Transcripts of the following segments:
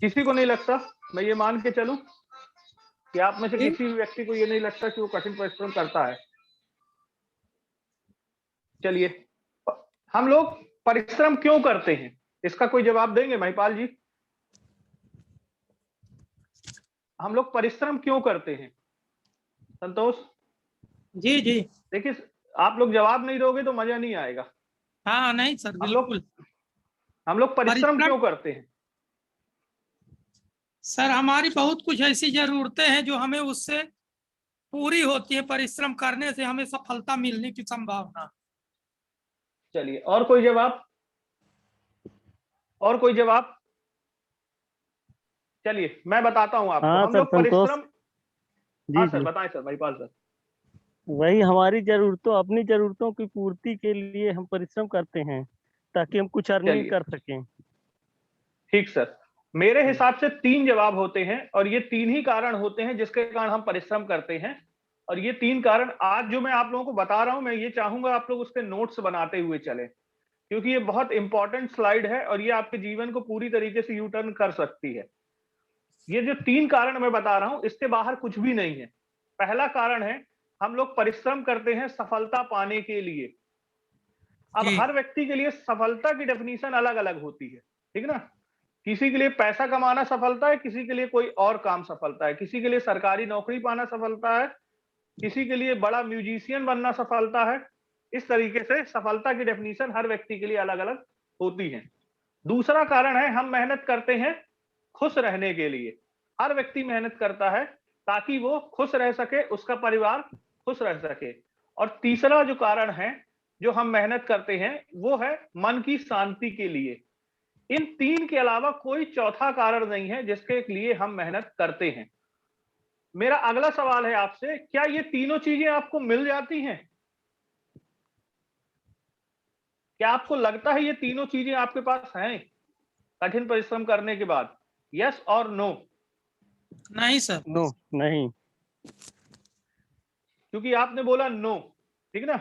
किसी को नहीं लगता? मैं ये मान के चलूं कि आप में से किसी भी व्यक्ति को ये नहीं लगता कि वो कठिन परिश्रम करता है? चलिए, हम लोग परिश्रम क्यों करते हैं, इसका कोई जवाब देंगे महिपाल जी? हम लोग परिश्रम क्यों करते हैं? संतोष? जी जी। देखिए, आप लोग जवाब नहीं दोगे तो मजा नहीं आएगा। हाँ नहीं सर, हम बिल्कुल। लोग परिश्रम परिश्रम क्यों करते हैं? सर, हमारी बहुत कुछ ऐसी जरूरतें हैं जो हमें उससे पूरी होती है। परिश्रम करने से हमें सफलता मिलने की संभावना। चलिए, और कोई जवाब? और कोई जवाब? चलिए, मैं बताता हूं आपको। हाँ हम सर, लोग संतोष परिश्रम। हाँ जी सर, जी। बताएं सर, महिपाल सर। वही हमारी जरूरतों, अपनी जरूरतों की पूर्ति के लिए हम परिश्रम करते हैं, ताकि हम कुछ अर्निंग चलिए, कर सकें। ठीक सर। मेरे हिसाब से 3 जवाब होते हैं और ये 3 ही कारण होते हैं जिसके कारण हम परिश्रम करते हैं। और ये 3 कारण आज जो मैं आप लोगों को बता रहा हूं, मैं ये चाहूंगा आप लोग उसके नोट्स बनाते हुए चलें, क्योंकि ये बहुत इंपॉर्टेंट स्लाइड है और ये आपके जीवन को पूरी तरीके से यू टर्न कर सकती है। ये जो 3 कारण मैं बता रहा हूं, इसके बाहर कुछ भी नहीं है। पहला कारण है, हम लोग परिश्रम करते हैं सफलता पाने के लिए। अब जी हर व्यक्ति के लिए सफलता की डेफिनेशन अलग अलग होती है, ठीक ना? किसी के लिए पैसा कमाना सफलता है, किसी के लिए कोई और काम सफलता है, किसी के लिए सरकारी नौकरी पाना सफलता है, किसी के लिए बड़ा म्यूजिशियन बनना सफलता है। इस तरीके से सफलता की डेफिनेशन हर व्यक्ति के लिए अलग अलग होती है। दूसरा कारण है, हम मेहनत करते हैं खुश रहने के लिए। हर व्यक्ति मेहनत करता है ताकि वो खुश रह सके, उसका परिवार खुश रह सके। और तीसरा जो कारण है, जो हम मेहनत करते हैं, वो है मन की शांति के लिए। इन 3 के अलावा कोई चौथा कारण नहीं है जिसके लिए हम मेहनत करते हैं। मेरा अगला सवाल है आपसे, क्या ये तीनों चीजें आपको मिल जाती हैं? क्या आपको लगता है ये तीनों चीजें आपके पास हैं कठिन परिश्रम करने के बाद? यस और नो? नहीं सर। नो, नहीं। क्योंकि आपने बोला नो, ठीक ना?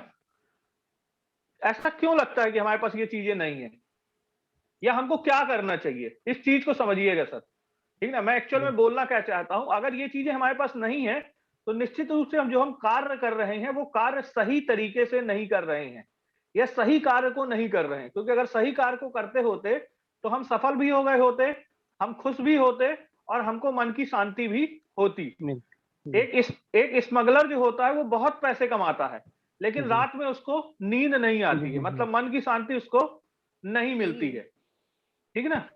ऐसा क्यों लगता है कि हमारे पास ये चीजें नहीं है, या हमको क्या करना चाहिए? इस चीज को समझिएगा सर, ठीक ना? मैं एक्चुअल में बोलना क्या चाहता हूं, अगर ये चीजें हमारे पास नहीं है तो निश्चित रूप से हम कार्य कर रहे हैं वो कार्य सही तरीके से नहीं कर रहे हैं, या सही कार्य को नहीं कर रहे हैं। क्योंकि अगर सही कार्य को करते होते तो हम सफल भी हो गए होते, हम खुश भी होते और हमको मन की शांति भी होती। नहीं। एक स्मगलर जो होता है वो बहुत पैसे कमाता है, लेकिन जी रात में उसको नींद नहीं जी आती है, जी। मतलब मन की शांति उसको नहीं मिलती है, ठीक ना?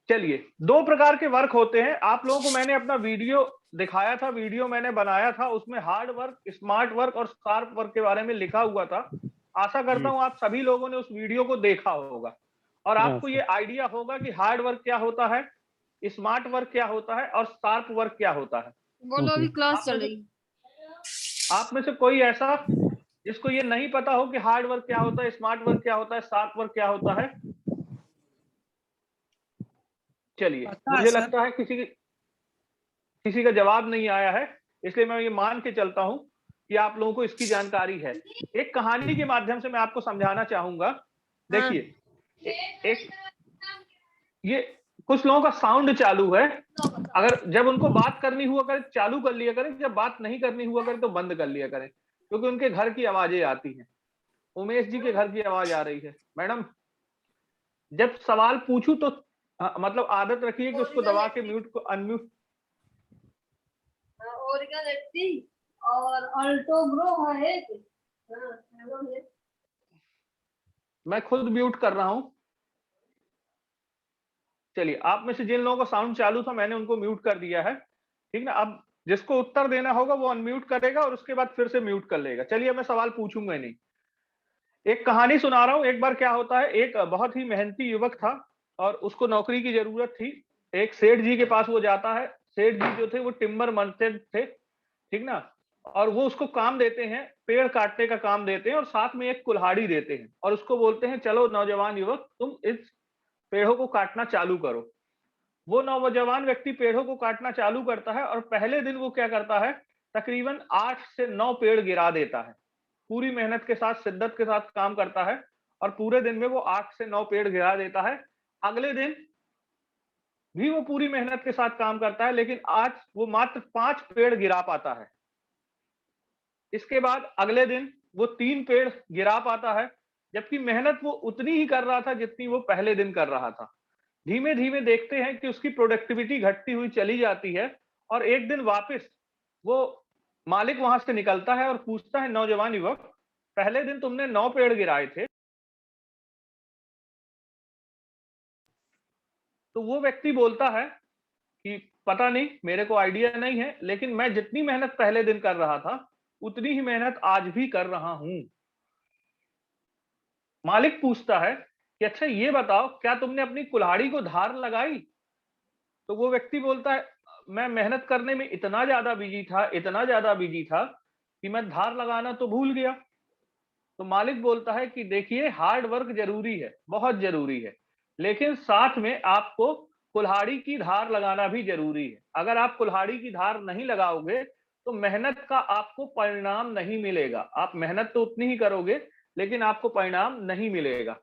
चलिए, 2 प्रकार के वर्क होते हैं। आप लोगों को मैंने अपना वीडियो दिखाया था, वीडियो मैंने बनाया था, उसमें हार्ड वर्क, स्मार्ट वर्क और शार्प वर्क के बारे में लिखा हुआ था। आशा करता जी। हूं आप सभी लोगों ने उस वीडियो को देखा होगा और हाँ आपको सर। ये आइडिया होगा कि हार्ड वर्क क्या होता है, स्मार्ट वर्क क्या होता है और शार्प वर्क क्या होता है। बोलो, अभी क्लास आप में चल से रही। आप में से कोई ऐसा जिसको ये नहीं पता हो कि हार्ड वर्क क्या होता है, स्मार्ट वर्क क्या होता है, शार्प वर्क क्या होता है? चलिए, पता है मुझे सर। लगता है किसी का जवाब नहीं आया है, इसलिए मैं ये मान के चलता हूं कि आप लोगों को इसकी जानकारी है। एक कहानी के माध्यम से मैं आपको समझाना चाहूंगा। हाँ। देखिए, एक ये कुछ लोगों का साउंड चालू है, अगर जब उनको बात करनी हुआ करे चालू कर लिया करें, जब बात नहीं करनी हुआ करे तो बंद कर लिया करें, क्योंकि उनके घर की आवाजें आती हैं। उमेश जी के घर की आवाज आ रही है। मैडम, जब सवाल पूछूं तो मतलब आदत रखिए कि उसको दबा के म्यूट को अनम्यूट। ओरिगन 80 और अल्टो ब्रो है एक। हाँ, हेलो है। मैं खुद म्यूट कर रहा हूं। चलिए, आप में से जिन लोगों का साउंड चालू था मैंने उनको म्यूट कर दिया है, ठीक ना? अब जिसको उत्तर देना होगा वो अनम्यूट करेगा और उसके बाद फिर से म्यूट कर लेगा। चलिए, मैं सवाल पूछूंगा ही नहीं, एक कहानी सुना रहा हूं। एक बार क्या होता है, एक बहुत ही मेहनती युवक था और उसको नौकरी की जरूरत थी। एक सेठ जी के पास वो जाता है। सेठ जी जो थे वो टिम्बर मर्चेंट थे, ठीक ना? और वो उसको काम देते हैं, पेड़ काटने का काम देते हैं और साथ में एक कुल्हाड़ी देते हैं और उसको बोलते हैं, चलो नौजवान युवक, तुम इस पेड़ों को काटना चालू करो। वो नौजवान व्यक्ति पेड़ों को काटना चालू करता है और पहले दिन वो क्या करता है, तकरीबन 8 से 9 पेड़ गिरा देता है। पूरी मेहनत के साथ, शिद्दत के साथ काम करता है और पूरे दिन में वो 8 से 9 पेड़ गिरा देता है। अगले दिन भी वो पूरी मेहनत के साथ काम करता है, लेकिन आज वो मात्र 5 पेड़ गिरा पाता है। इसके बाद अगले दिन वो 3 पेड़ गिरा पाता है, जबकि मेहनत वो उतनी ही कर रहा था जितनी वो पहले दिन कर रहा था। धीमे धीमे देखते हैं कि उसकी प्रोडक्टिविटी घटती हुई चली जाती है, और एक दिन वापस वो मालिक वहां से निकलता है और पूछता है, नौजवान युवक, पहले दिन तुमने 9 पेड़ गिराए थे। तो वो व्यक्ति बोलता है कि पता नहीं, मेरे को आइडिया नहीं है, लेकिन मैं जितनी मेहनत पहले दिन कर रहा था उतनी ही मेहनत आज भी कर रहा हूं। मालिक पूछता है कि अच्छा ये बताओ, क्या तुमने अपनी कुल्हाड़ी को धार लगाई? तो वो व्यक्ति बोलता है, मैं मेहनत करने में इतना ज्यादा बिजी था कि मैं धार लगाना तो भूल गया। तो मालिक बोलता है कि देखिए, हार्ड वर्क जरूरी है, बहुत जरूरी है, लेकिन साथ में आपको कुल्हाड़ी की धार लगाना भी जरूरी है। अगर आप कुल्हाड़ी की धार नहीं लगाओगे तो मेहनत का आपको परिणाम नहीं मिलेगा। आप मेहनत तो उतनी ही करोगे, लेकिन आपको परिणाम नहीं मिलेगा।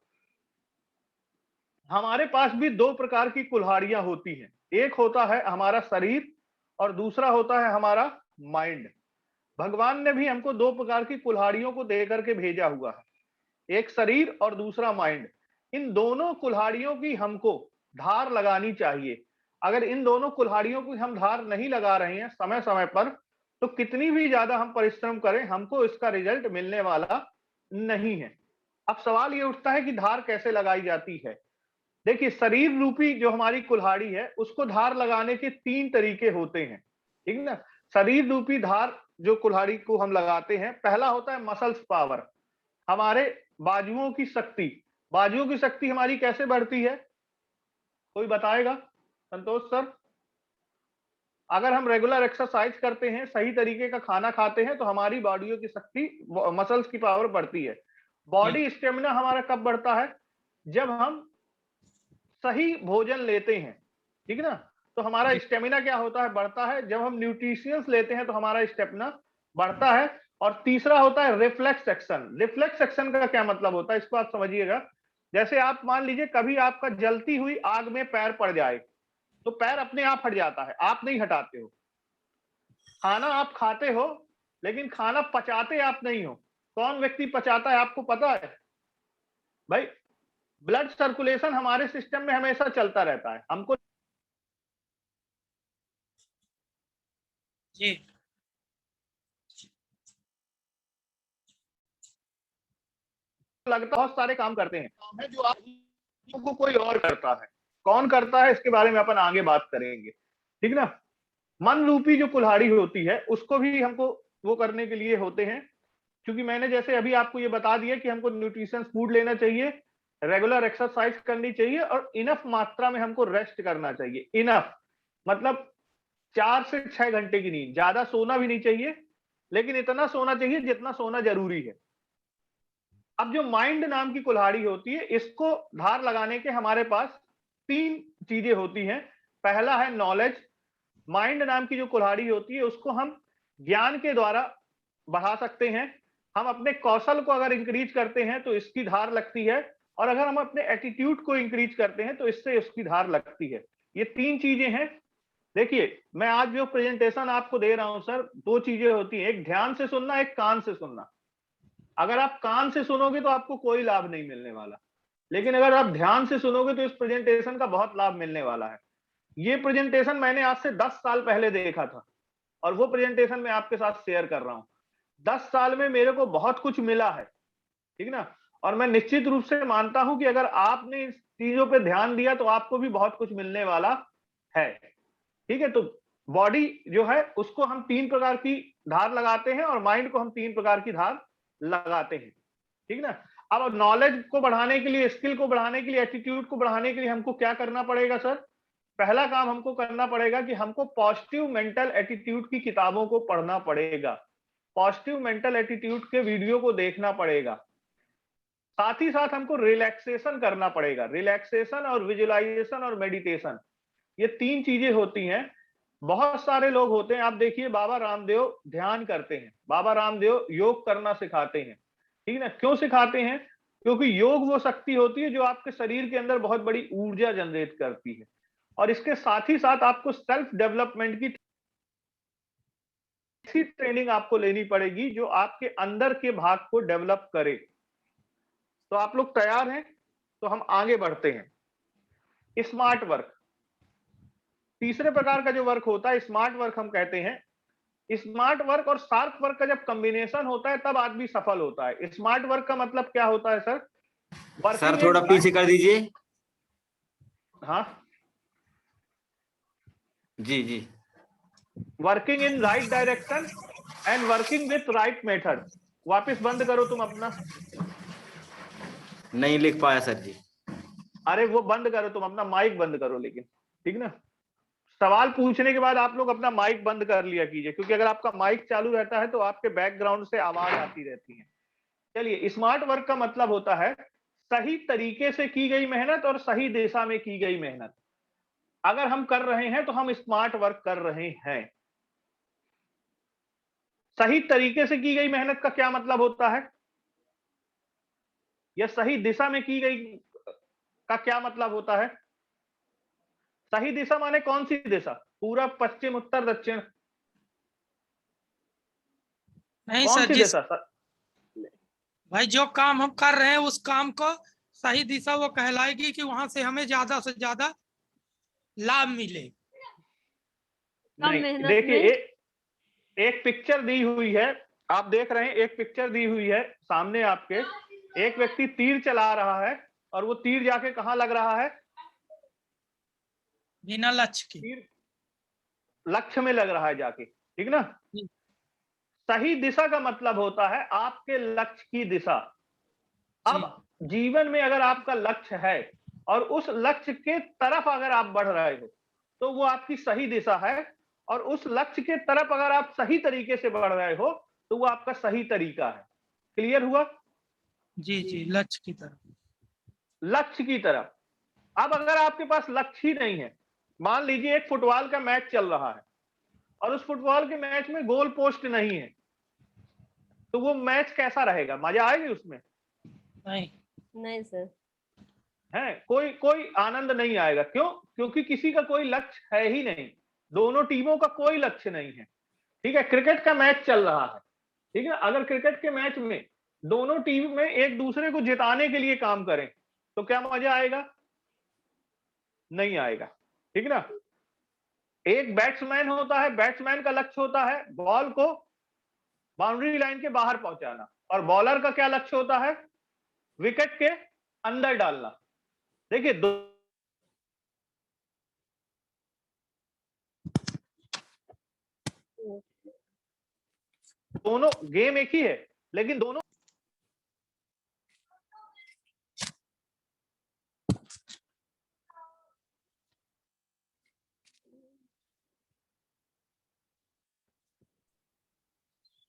हमारे पास भी 2 प्रकार की कुल्हाड़ियां होती हैं। एक होता है हमारा शरीर और दूसरा होता है हमारा माइंड। भगवान ने भी हमको 2 प्रकार की कुल्हाड़ियों को दे करके भेजा हुआ है, एक शरीर और दूसरा माइंड। इन दोनों कुल्हाड़ियों की हमको धार लगानी चाहिए। अगर इन दोनों कुल्हाड़ियों की हम धार नहीं लगा रहे हैं समय समय पर, तो कितनी भी ज्यादा हम परिश्रम करें, हमको इसका रिजल्ट मिलने वाला नहीं है। अब सवाल ये उठता है कि धार कैसे लगाई जाती है। देखिए, शरीर रूपी जो हमारी कुल्हाड़ी है, उसको धार लगाने के 3 तरीके होते हैं, ठीक ना। शरीर रूपी धार जो कुल्हाड़ी को हम लगाते हैं, पहला होता है मसल्स पावर, हमारे बाजुओं की शक्ति। बाजुओं की शक्ति हमारी कैसे बढ़ती है, कोई बताएगा? संतोष सर। अगर हम रेगुलर एक्सरसाइज करते हैं, सही तरीके का खाना खाते हैं, तो हमारी बॉडियों की शक्ति, मसल्स की पावर बढ़ती है। बॉडी स्टेमिना हमारा कब बढ़ता है? जब हम सही भोजन लेते हैं, ठीक ना। तो हमारा स्टेमिना क्या होता है, बढ़ता है। जब हम न्यूट्रिशियंस लेते हैं तो हमारा स्टेमिना बढ़ता है। और तीसरा होता है रिफ्लेक्स एक्शन। रिफ्लेक्स एक्शन का क्या मतलब होता है, इसको आप समझिएगा। जैसे आप मान लीजिए कभी आपका जलती हुई आग में पैर पड़ जाए, तो पैर अपने आप हट जाता है, आप नहीं हटाते हो। खाना आप खाते हो, लेकिन खाना पचाते आप नहीं हो। कौन व्यक्ति पचाता है, आपको पता है भाई? ब्लड सर्कुलेशन हमारे सिस्टम में हमेशा चलता रहता है। हमको जी लगता बहुत सारे काम करते हैं, काम है जो आपको कोई और करता है। कौन करता है, इसके बारे में अपन आगे बात करेंगे, ठीक ना। मन रूपी जो कुल्हाड़ी होती है, उसको भी हमको वो करने के लिए होते हैं, क्योंकि मैंने जैसे अभी आपको ये बता दिया कि हमको न्यूट्रिशन फूड लेना चाहिए, रेगुलर एक्सरसाइज करनी चाहिए, और इनफ मात्रा में हमको रेस्ट करना चाहिए। इनफ मतलब 4 से 6 घंटे की नींद। ज्यादा सोना भी नहीं चाहिए, लेकिन इतना सोना चाहिए जितना सोना जरूरी है। अब जो माइंड नाम की कुल्हाड़ी होती है, इसको धार लगाने के हमारे पास 3 चीजें होती हैं। पहला है नॉलेज। माइंड नाम की जो कुल्हाड़ी होती है, उसको हम ज्ञान के द्वारा बढ़ा सकते हैं। हम अपने कौशल को अगर इंक्रीज करते हैं तो इसकी धार लगती है, और अगर हम अपने एटीट्यूड को इंक्रीज करते हैं तो इससे उसकी धार लगती है। ये 3 चीजें हैं। देखिए, मैं आज जो प्रेजेंटेशन आपको दे रहा हूं सर, 2 चीजें होती हैं, एक ध्यान से सुनना, एक कान से सुनना। अगर आप कान से सुनोगे तो आपको कोई लाभ नहीं मिलने वाला, लेकिन अगर आप ध्यान से सुनोगे तो इस प्रेजेंटेशन का बहुत लाभ मिलने वाला है। ये प्रेजेंटेशन मैंने आज से 10 साल पहले देखा था, और वो प्रेजेंटेशन मैं आपके साथ शेयर कर रहा हूं। 10 साल में मेरे को बहुत कुछ मिला है, ठीक ना। और मैं निश्चित रूप से मानता हूं कि अगर आपने इस चीजों पे ध्यान दिया तो आपको भी बहुत कुछ मिलने वाला है, ठीक है। तो बॉडी जो है उसको हम 3 प्रकार की धार लगाते हैं, और माइंड को हम 3 प्रकार की धार लगाते हैं, ठीक ना। अब नॉलेज को बढ़ाने के लिए, स्किल को बढ़ाने के लिए, एटीट्यूड को बढ़ाने के लिए हमको क्या करना पड़ेगा सर? पहला काम हमको करना पड़ेगा कि हमको पॉजिटिव मेंटल एटीट्यूड की किताबों को पढ़ना पड़ेगा, पॉजिटिव मेंटल एटीट्यूड के वीडियो को देखना पड़ेगा। साथ ही साथ हमको रिलैक्सेशन करना पड़ेगा। रिलैक्सेशन और विजुअलाइजेशन और मेडिटेशन, ये 3 चीजें होती हैं। बहुत सारे लोग होते हैं, आप देखिए बाबा रामदेव ध्यान करते हैं, बाबा रामदेव योग करना सिखाते हैं, ठीक ना। क्यों सिखाते हैं? क्योंकि योग वो शक्ति होती है जो आपके शरीर के अंदर बहुत बड़ी ऊर्जा जनरेट करती है। और इसके साथ ही साथ आपको सेल्फ डेवलपमेंट की ऐसी ट्रेनिंग आपको लेनी पड़ेगी जो आपके अंदर के भाग को डेवलप करे। तो आप लोग तैयार हैं? तो हम आगे बढ़ते हैं। स्मार्ट वर्क, तीसरे प्रकार का जो वर्क होता है स्मार्ट वर्क हम कहते हैं। स्मार्ट वर्क और शार्प वर्क का जब कॉम्बिनेशन होता है तब आदमी सफल होता है। स्मार्ट वर्क का मतलब क्या होता है सर? सर थोड़ा पीछे कर दीजिए। हाँ जी जी। Working in right direction and working with right method. वापस बंद करो तुम अपना। नहीं लिख पाया सर जी। अरे वो बंद करो तुम अपना, माइक बंद करो लेकिन, ठीक ना। सवाल पूछने के बाद आप लोग अपना माइक बंद कर लिया कीजिए, क्योंकि अगर आपका माइक चालू रहता है तो आपके बैकग्राउंड से आवाज आती रहती है। चलिए, स्मार्ट वर्क का मतलब होता है सही तरीके से की गई मेहनत और सही दिशा में की गई मेहनत। अगर हम कर रहे हैं तो हम स्मार्ट वर्क कर रहे हैं। सही तरीके से की गई मेहनत का क्या मतलब होता है, या सही दिशा में की गई का क्या मतलब होता है? सही दिशा माने कौन सी दिशा? पूरब, पश्चिम, उत्तर, दक्षिण? नहीं कौन सर, सी जिस दिशा सर? भाई जो काम हम कर रहे हैं उस काम को सही दिशा वो कहलाएगी कि वहां से हमें ज्यादा से ज्यादा लाभ मिले। कम नहीं, मेहनत देखिए में। एक पिक्चर दी हुई है, आप देख रहे हैं, एक पिक्चर दी हुई है सामने आपके। एक व्यक्ति तीर चला रहा है और वो तीर जाके कहां लग रहा है? बिना लक्ष्य के। तीर लक्ष्य में लग रहा है जाके, ठीक ना। जी। सही दिशा का मतलब होता है आपके लक्ष्य की दिशा। अब जीवन में अगर आपका लक्ष्य है और उस लक्ष्य के तरफ अगर आप बढ़ रहे हो तो वो आपकी सही दिशा है, और उस लक्ष्य के तरफ अगर आप सही तरीके से बढ़ रहे हो तो वो आपका सही तरीका है। क्लियर हुआ? जी जी, लक्ष्य की तरफ। लक्ष्य की तरफ। अब अगर आपके पास लक्ष्य ही नहीं है, मान लीजिए एक फुटबॉल का मैच चल रहा है और उस फुटबॉल के मैच में गोल पोस्ट नहीं है, तो वो मैच कैसा रहेगा? मजा आएगी उसमें? नहीं नहीं सर। है, कोई आनंद नहीं आएगा। क्यों? क्योंकि किसी का कोई लक्ष्य है ही नहीं, दोनों टीमों का कोई लक्ष्य नहीं है। ठीक है, क्रिकेट का मैच चल रहा है, ठीक है, अगर क्रिकेट के मैच में दोनों टीम में एक दूसरे को जिताने के लिए काम करें तो क्या मजा आएगा? नहीं आएगा, ठीक ना। एक बैट्समैन होता है, बैट्समैन का लक्ष्य होता है बॉल को बाउंड्री लाइन के बाहर पहुंचाना, और बॉलर का क्या लक्ष्य होता है? विकेट के अंदर डालना। देखिए दोनों गेम एक ही है, लेकिन दोनों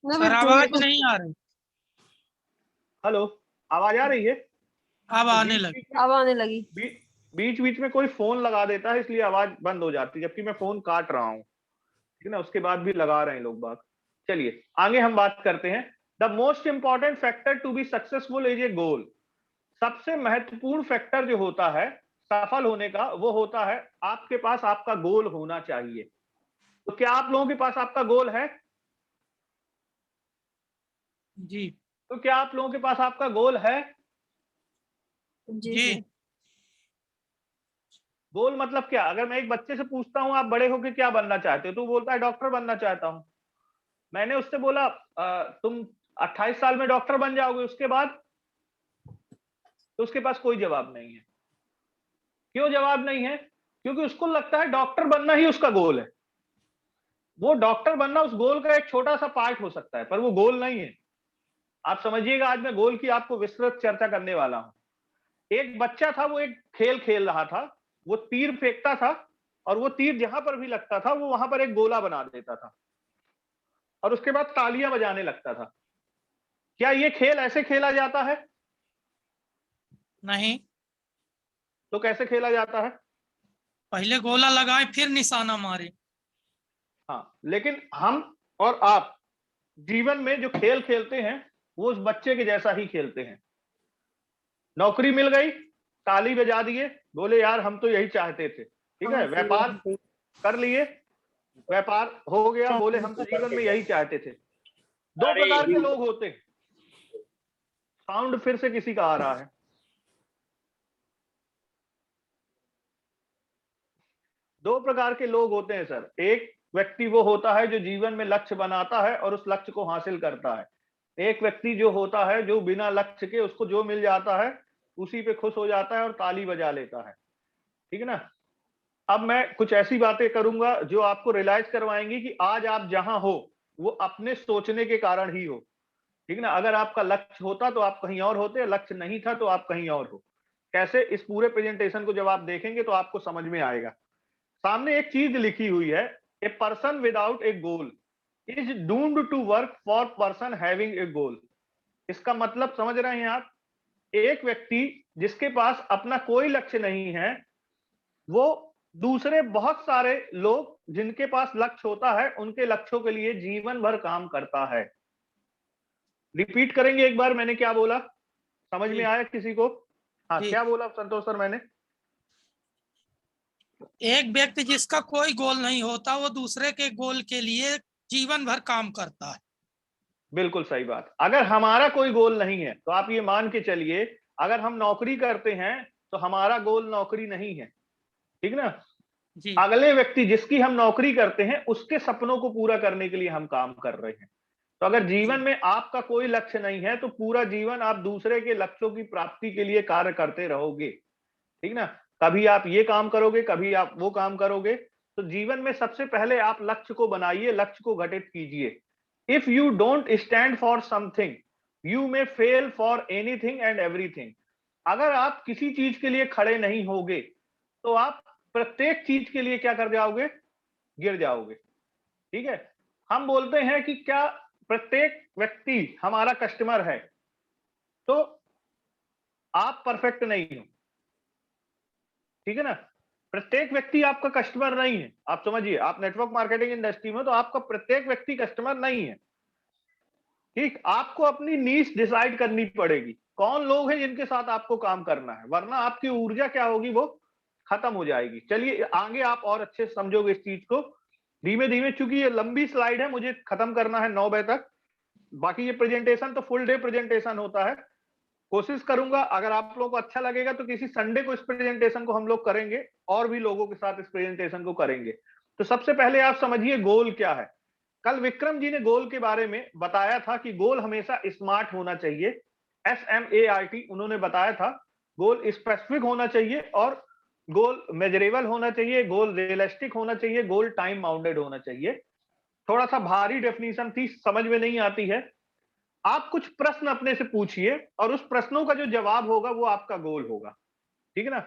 सर आवाज नहीं आ रही। हेलो, आवाज आ रही है? अब आने लगी। अब आने लगी। बीच बीच में कोई फोन लगा देता है इसलिए आवाज बंद हो जाती है, जबकि मैं फोन काट रहा हूं, ठीक है ना, उसके बाद भी लगा रहे हैं लोग बात। चलिए आगे हम बात करते हैं। The most important factor to be successful is a goal. सबसे महत्वपूर्ण फैक्टर जो होता है सफल होने का वो होता है आपके पास आपका गोल होना चाहिए। तो क्या आप लोगों के पास आपका गोल है? जी तो क्या आप लोगों के पास आपका गोल है? जी जी। सर। गोल मतलब क्या? अगर मैं एक बच्चे से पूछता हूं आप बड़े होकर क्या बनना चाहते हो, तो बोलता है डॉक्टर बनना चाहता हूं। मैंने उससे बोला तुम 28 साल में डॉक्टर बन जाओगे, उसके बाद? तो उसके पास कोई जवाब नहीं है। क्यों जवाब नहीं है? क्योंकि उसको लगता है डॉक्टर बनना ही उसका गोल है। वो डॉक्टर बनना उस गोल का एक छोटा सा पार्ट हो सकता है, पर वो गोल नहीं है। आप समझिएगा, आज मैं गोल की आपको विस्तृत चर्चा करने वाला हूं। एक बच्चा था, वो एक खेल खेल रहा था, वो तीर फेंकता था और वो तीर जहां पर भी लगता था वो वहां पर एक गोला बना देता था और उसके बाद तालियां बजाने लगता था। क्या ये खेल ऐसे खेला जाता है? नहीं, तो कैसे खेला जाता है? पहले गोला लगाए फिर निशाना मारे। हाँ, लेकिन हम और आप जीवन में जो खेल खेलते हैं वो उस बच्चे के जैसा ही खेलते हैं। नौकरी मिल गई, ताली बजा दिए, बोले यार हम तो यही चाहते थे, ठीक है, व्यापार कर लिए, व्यापार हो गया, बोले हम तो जीवन में यही चाहते थे। दो प्रकार के लोग होते हैं। साउंड फिर से किसी का आ रहा है। दो प्रकार के लोग होते हैं सर। एक व्यक्ति वो होता है जो जीवन में लक्ष्य बनाता है और उस लक्ष्य को हासिल करता है। एक व्यक्ति जो होता है जो बिना लक्ष्य के उसको जो मिल जाता है उसी पे खुश हो जाता है और ताली बजा लेता है। ठीक है ना। अब मैं कुछ ऐसी बातें करूंगा जो आपको रियलाइज करवाएंगी कि आज आप जहां हो वो अपने सोचने के कारण ही हो। ठीक है ना। अगर आपका लक्ष्य होता तो आप कहीं और होते, लक्ष्य नहीं था तो आप कहीं और हो। कैसे, इस पूरे प्रेजेंटेशन को जब आप देखेंगे तो आपको समझ में आएगा। सामने एक चीज लिखी हुई है, a person without a goal is doomed to work for person having a goal. इसका मतलब समझ रहे हैं आप? एक व्यक्ति जिसके पास अपना कोई लक्ष्य नहीं है वो दूसरे बहुत सारे लोग जिनके पास लक्ष्य होता है उनके लक्ष्यों के लिए जीवन भर काम करता है। रिपीट करेंगे एक बार, मैंने क्या बोला, समझ में आया किसी को? हाँ, क्या बोला संतोष सर मैंने? एक व्यक्ति जिसका कोई गोल नहीं होता वो दूसरे के गोल के लिए जीवन भर काम करता है। बिल्कुल सही बात। अगर हमारा कोई गोल नहीं है तो आप ये मान के चलिए, अगर हम नौकरी करते हैं तो हमारा गोल नौकरी नहीं है। ठीक ना। जी। अगले व्यक्ति जिसकी हम नौकरी करते हैं उसके सपनों को पूरा करने के लिए हम काम कर रहे हैं। तो अगर जीवन में आपका कोई लक्ष्य नहीं है तो पूरा जीवन आप दूसरे के लक्ष्यों की प्राप्ति के लिए कार्य करते रहोगे। ठीक ना। कभी आप ये काम करोगे, कभी आप वो काम करोगे। तो जीवन में सबसे पहले आप लक्ष्य को बनाइए, लक्ष्य को घटित कीजिए। If you don't stand for something you may fail for anything and everything. अगर आप किसी चीज के लिए खड़े नहीं होगे तो आप प्रत्येक चीज के लिए क्या कर जाओगे? गिर जाओगे। ठीक है। हम बोलते हैं कि क्या प्रत्येक व्यक्ति हमारा कस्टमर है, तो आप परफेक्ट नहीं हो। ठीक है ना। प्रत्येक व्यक्ति आपका कस्टमर नहीं है। आप समझिए, आप नेटवर्क मार्केटिंग इंडस्ट्री में तो आपका प्रत्येक व्यक्ति कस्टमर नहीं है। ठीक, आपको अपनी नीश डिसाइड करनी पड़ेगी, कौन लोग हैं जिनके साथ आपको काम करना है, वरना आपकी ऊर्जा क्या होगी, वो खत्म हो जाएगी। चलिए आगे आप और अच्छे से समझोगे इस चीज को धीमे धीमे, चूंकि ये लंबी स्लाइड है, मुझे खत्म करना है 9 बजे तक। बाकी ये प्रेजेंटेशन तो फुल डे प्रेजेंटेशन होता है। कोशिश करूंगा अगर आप लोगों को अच्छा लगेगा तो किसी संडे को इस प्रेजेंटेशन को हम लोग करेंगे और भी लोगों के साथ इस प्रेजेंटेशन को करेंगे। तो सबसे पहले आप समझिए गोल क्या है। कल विक्रम जी ने गोल के बारे में बताया था कि गोल हमेशा स्मार्ट होना चाहिए, SMART उन्होंने बताया था। गोल स्पेसिफिक होना चाहिए और गोल मेजरेबल होना चाहिए, गोल रियलिस्टिक होना चाहिए, गोल टाइम बाउंडेड होना चाहिए। थोड़ा सा भारी डेफिनेशन थी, समझ में नहीं आती है। आप कुछ प्रश्न अपने से पूछिए और उस प्रश्नों का जो जवाब होगा वो आपका गोल होगा। ठीक है ना।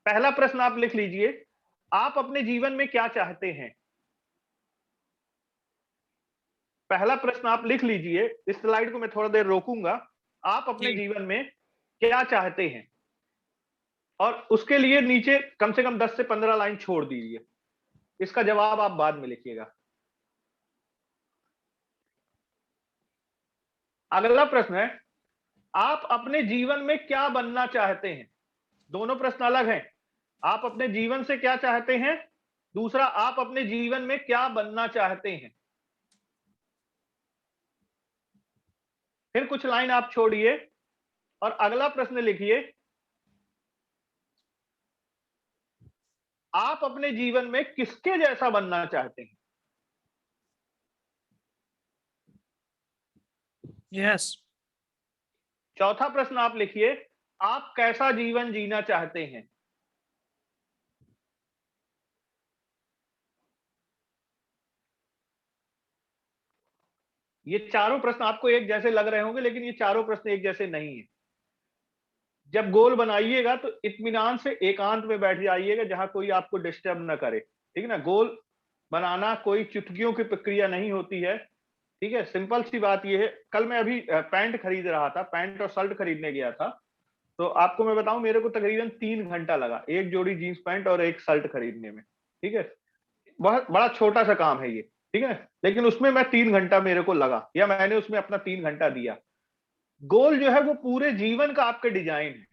पहला प्रश्न आप लिख लीजिए, आप अपने जीवन में क्या चाहते हैं? पहला प्रश्न आप लिख लीजिए। इस स्लाइड को मैं थोड़ा देर रोकूंगा। आप अपने जीवन में क्या चाहते हैं और उसके लिए नीचे कम से कम 10 से 15 लाइन छोड़ दीजिए। इसका जवाब आप बाद में लिखिएगा। अगला प्रश्न है, आप अपने जीवन में क्या बनना चाहते हैं? दोनों प्रश्न अलग हैं। आप अपने जीवन से क्या चाहते हैं, दूसरा आप अपने जीवन में क्या बनना चाहते हैं। फिर कुछ लाइन आप छोड़िए और अगला प्रश्न लिखिए, आप अपने जीवन में किसके जैसा बनना चाहते हैं। यस। चौथा प्रश्न आप लिखिए, आप कैसा जीवन जीना चाहते हैं। ये चारों प्रश्न आपको एक जैसे लग रहे होंगे, लेकिन ये चारों प्रश्न एक जैसे नहीं है। जब गोल बनाइएगा तो इत्मीनान से एकांत में बैठ जाइएगा जहां कोई आपको डिस्टर्ब न करे। ठीक है ना। गोल बनाना कोई चुटकियों की प्रक्रिया नहीं होती है। ठीक है। सिंपल सी बात ये है, कल मैं अभी पैंट खरीद रहा था, पैंट और शर्ट खरीदने गया था, तो आपको मैं बताऊं मेरे को तकरीबन 3 घंटा लगा एक जोड़ी जींस पैंट और एक शर्ट खरीदने में। ठीक है। बहुत बड़ा छोटा सा काम है ये। ठीक है। लेकिन उसमें मैं 3 घंटा मेरे को लगा, या मैंने उसमें अपना 3 घंटा दिया। गोल जो है वो पूरे जीवन का आपके डिजाइन है,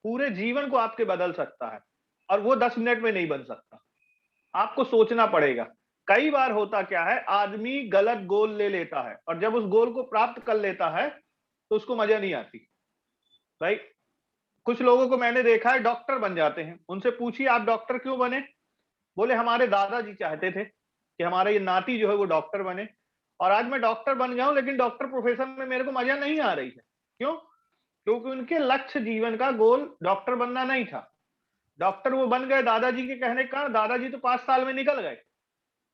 पूरे जीवन को आपके बदल सकता है। और वो 10 मिनट में नहीं बन सकता, आपको सोचना पड़ेगा। कई बार होता क्या है, आदमी गलत गोल ले लेता है और जब उस गोल को प्राप्त कर लेता है तो उसको मजा नहीं आती। भाई कुछ लोगों को मैंने देखा है डॉक्टर बन जाते हैं, उनसे पूछिए आप डॉक्टर क्यों बने, बोले हमारे दादाजी चाहते थे कि हमारा ये नाती जो है वो डॉक्टर बने और आज मैं डॉक्टर बन गया हूं, लेकिन डॉक्टर प्रोफेशन में मेरे को मजा नहीं आ रही है। क्यों? क्योंकि उनके लक्ष्य जीवन का गोल डॉक्टर बनना नहीं था। डॉक्टर वो बन गए दादाजी के कहने के कारण, दादाजी तो 5 साल में निकल गए,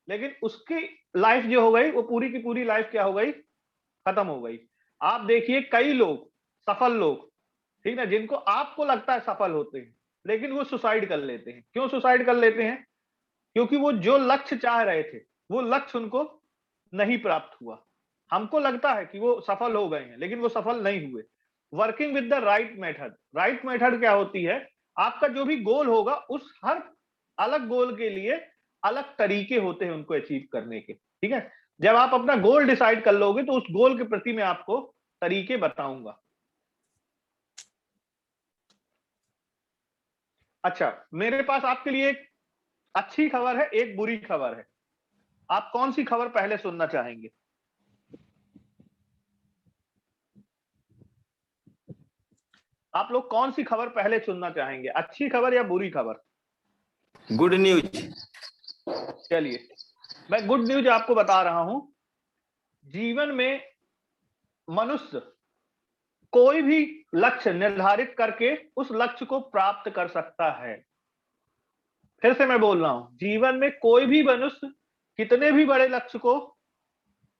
लेकिन उसकी लाइफ जो हो गई वो पूरी की पूरी लाइफ क्या हो गई, खत्म हो गई। आप देखिए कई लोग, सफल लोग, ठीक ना, जिनको आपको लगता है सफल होते हैं, लेकिन वो सुसाइड कर लेते हैं। क्यों सुसाइड कर लेते हैं? क्योंकि वो जो लक्ष्य चाह रहे थे वो लक्ष्य उनको नहीं प्राप्त हुआ। हमको लगता है कि वो सफल हो गए हैं, लेकिन वो सफल नहीं हुए। Working with the right method, right method क्या होती है, आपका जो भी गोल होगा उस हर अलग गोल के लिए अलग तरीके होते हैं उनको अचीव करने के, ठीक है। जब आप अपना गोल डिसाइड कर लोगे तो उस गोल के प्रति मैं आपको तरीके बताऊंगा। अच्छा, मेरे पास आपके लिए एक अच्छी खबर है, एक बुरी खबर है। आप कौन सी खबर पहले सुनना चाहेंगे? आप लोग कौन सी खबर पहले सुनना चाहेंगे, अच्छी खबर या बुरी खबर? Good news. चलिए मैं गुड न्यूज आपको बता रहा हूं। जीवन में मनुष्य कोई भी लक्ष्य निर्धारित करके उस लक्ष्य को प्राप्त कर सकता है। फिर से मैं बोल रहा हूं, जीवन में कोई भी मनुष्य कितने भी बड़े लक्ष्य को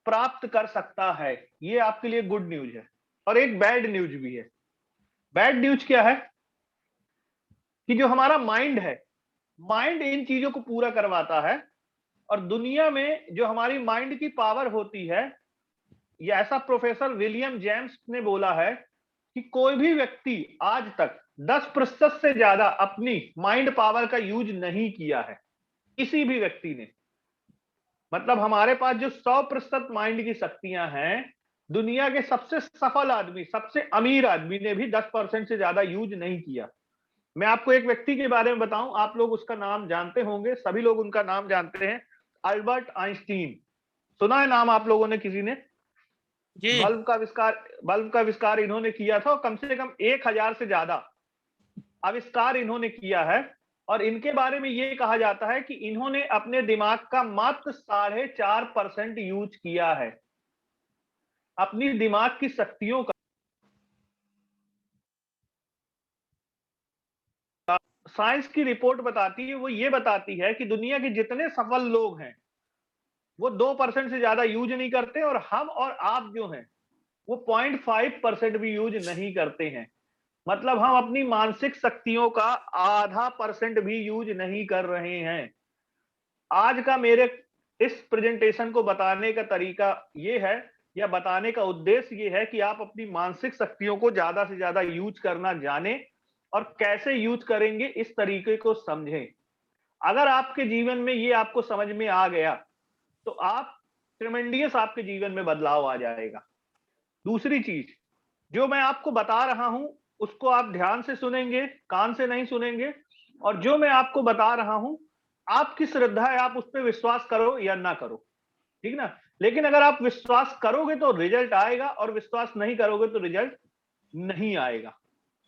प्राप्त कर सकता है। ये आपके लिए गुड न्यूज है। और एक बैड न्यूज भी है। बैड न्यूज क्या है कि जो हमारा माइंड है, माइंड इन चीजों को पूरा करवाता है। और दुनिया में जो हमारी माइंड की पावर होती है, ये ऐसा प्रोफेसर विलियम जेम्स ने बोला है कि कोई भी व्यक्ति आज तक 10% से ज्यादा अपनी माइंड पावर का यूज नहीं किया है, किसी भी व्यक्ति ने। मतलब हमारे पास जो 100% माइंड की शक्तियां हैं, दुनिया के सबसे सफल आदमी, सबसे अमीर आदमी ने भी 10% से ज्यादा यूज नहीं किया। मैं आपको एक व्यक्ति के बारे में बताऊं, आप लोग उसका नाम जानते होंगे, सभी लोग उनका नाम जानते हैं, अल्बर्ट आइंस्टीन। सुना है नाम आप लोगों ने किसी ने? जी बल्ब का आविष्कार इन्होंने किया था और कम से कम 1000 से ज्यादा आविष्कार इन्होंने किया है। और इनके बारे में यह कहा जाता है कि इन्होंने अपने दिमाग का मात्र 4.5% यूज किया है। अपनी दिमाग की शक्तियों का साइंस की रिपोर्ट बताती है, वो ये बताती है कि दुनिया के जितने सफल लोग हैं वो 2% से ज्यादा यूज नहीं करते, और हम और आप जो हैं वो 0.5% भी यूज नहीं करते हैं। मतलब हम अपनी मानसिक शक्तियों का 0.5% भी यूज नहीं कर रहे हैं। आज का मेरे इस प्रेजेंटेशन को बताने का तरीका ये है, या बताने का उद्देश्य ये है कि आप अपनी मानसिक शक्तियों को ज्यादा से ज्यादा यूज करना जाने और कैसे यूज करेंगे इस तरीके को समझें। अगर आपके जीवन में ये आपको समझ में आ गया तो आप ट्रेमेंडियस आपके जीवन में बदलाव आ जाएगा। दूसरी चीज, जो मैं आपको बता रहा हूं उसको आप ध्यान से सुनेंगे, कान से नहीं सुनेंगे। और जो मैं आपको बता रहा हूं, आपकी श्रद्धा है, आप उस पर विश्वास करो या ना करो, ठीक ना। लेकिन अगर आप विश्वास करोगे तो रिजल्ट आएगा, और विश्वास नहीं करोगे तो रिजल्ट नहीं आएगा,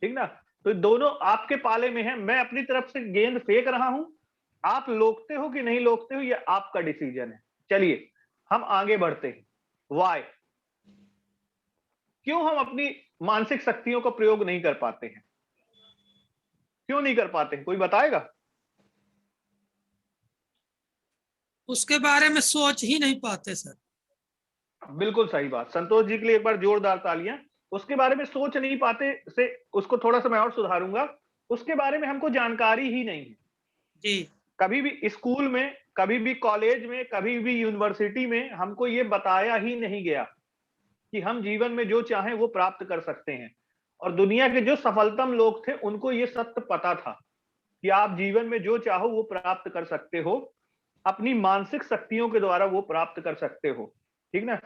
ठीक ना। तो दोनों आपके पाले में है। मैं अपनी तरफ से गेंद फेंक रहा हूं, आप लोकते हो कि नहीं लोकते हो ये आपका डिसीजन है। चलिए हम आगे बढ़ते हैं। वाई, क्यों हम अपनी मानसिक शक्तियों का प्रयोग नहीं कर पाते हैं? क्यों नहीं कर पाते हैं, कोई बताएगा? उसके बारे में सोच ही नहीं पाते सर। बिल्कुल सही बात, संतोष जी के लिए एक बार जोरदार तालियां। उसके बारे में सोच नहीं पाते से उसको थोड़ा सा मैं और सुधारूंगा, उसके बारे में हमको जानकारी ही नहीं है। जी कभी भी स्कूल में, कभी भी कॉलेज में, कभी भी यूनिवर्सिटी में हमको ये बताया ही नहीं गया कि हम जीवन में जो चाहें वो प्राप्त कर सकते हैं। और दुनिया के जो सफलतम लोग थे उनको ये सत्य पता था कि आप जीवन में जो चाहो वो प्राप्त कर सकते हो, अपनी मानसिक शक्तियों के द्वारा वो प्राप्त कर सकते हो, ठीक ना।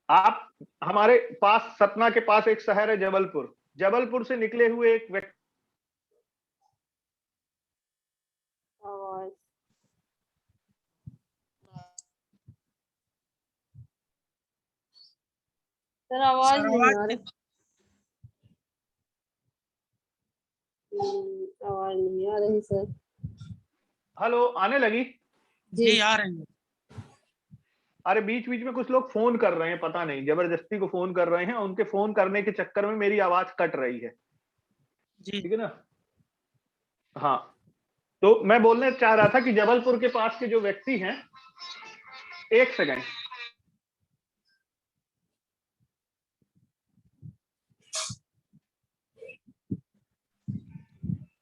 आप, हमारे पास सतना के पास एक शहर है जबलपुर, जबलपुर से निकले हुए एक व्यक्ति सर आवाज सर, नहीं आ आवाज रही। आवाज नहीं आ रही सर। हेलो, आने लगी? जी आ रही है। अरे बीच बीच में कुछ लोग फोन कर रहे हैं, पता नहीं जबरदस्ती को फोन कर रहे हैं, उनके फोन करने के चक्कर में मेरी आवाज कट रही है। जी ठीक है ना? हाँ, तो मैं बोलने चाह रहा था कि जबलपुर के पास के जो व्यक्ति हैं, एक सेकंड।